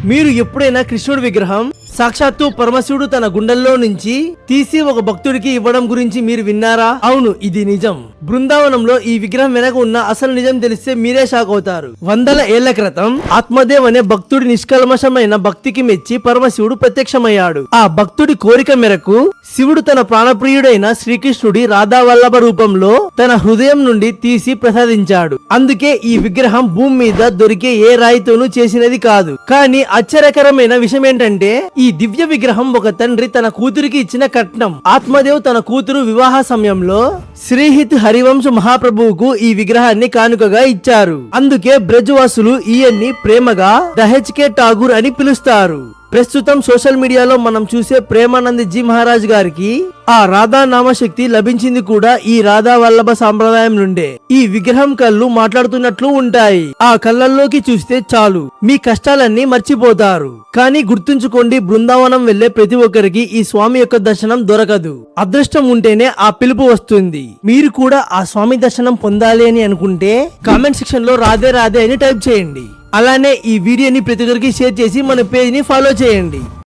మీరు ఎప్పుడైనా కృష్ణుడి విగ్రహం సాక్షాత్తు పరమశివుడు తన గుండెల్లో నుంచి తీసి ఒక భక్తుడికి ఇవ్వడం గురించి మీరు విన్నారా? అవును, ఇది నిజం. బృందావనంలో ఈ విగ్రహం వెనక ఉన్న అసలు నిజం తెలిస్తే మీరే షాక్ అవుతారు. వందల ఏళ్ల క్రితం ఆత్మదేవ్ అనే భక్తుడి నిష్కల్మషమైన భక్తికి మెచ్చి పరమశివుడు ప్రత్యక్షమయ్యాడు. ఆ భక్తుడి కోరిక మేరకు శివుడు తన ప్రాణప్రియుడైన శ్రీకృష్ణుడి రాధావల్లభ రూపంలో తన హృదయం నుండి తీసి ప్రసాదించాడు. అందుకే ఈ విగ్రహం భూమి మీద దొరికే ఏ రాయితోనూ చేసినది కాదు. కానీ ఆశ్చర్యకరమైన విషయం ఏంటంటే ఈ దివ్య విగ్రహం ఒక తండ్రి తన కూతురికి ఇచ్చిన కట్నం. ఆత్మదేవ్ తన కూతురు వివాహ సమయంలో శ్రీహిత్ హరివంశ మహాప్రభువుకు ఈ విగ్రహాన్ని కానుకగా ఇచ్చారు. అందుకే బ్రజవాసులు ఈయన్ని ప్రేమగా దహెచ్కే ఠాగూర్ అని పిలుస్తారు. ప్రస్తుతం సోషల్ మీడియాలో మనం చూసే ప్రేమానంద్ జీ మహారాజ్ గారికి ఆ రాధా నామశక్తి లభించింది కూడా ఈ రాధా వల్లభ సాంప్రదాయం నుండే. ఈ విగ్రహం కళ్ళు మాట్లాడుతున్నట్లు ఉంటాయి. ఆ కళ్ళల్లోకి చూస్తే చాలు మీ కష్టాలన్నీ మర్చిపోతారు. కానీ గుర్తుంచుకోండి, బృందావనం వెళ్లే ప్రతి ఒక్కరికి ఈ స్వామి యొక్క దర్శనం దొరకదు. అదృష్టం ఉంటేనే ఆ పిలుపు వస్తుంది. మీరు కూడా ఆ స్వామి దర్శనం పొందాలి అని అనుకుంటే కామెంట్ సెక్షన్ లో రాధే రాధే అని టైప్ చేయండి. అలానే ఈ వీడియోని ప్రతి ఒక్కరికి షేర్ చేసి మన పేజ్ ని ఫాలో చేయండి.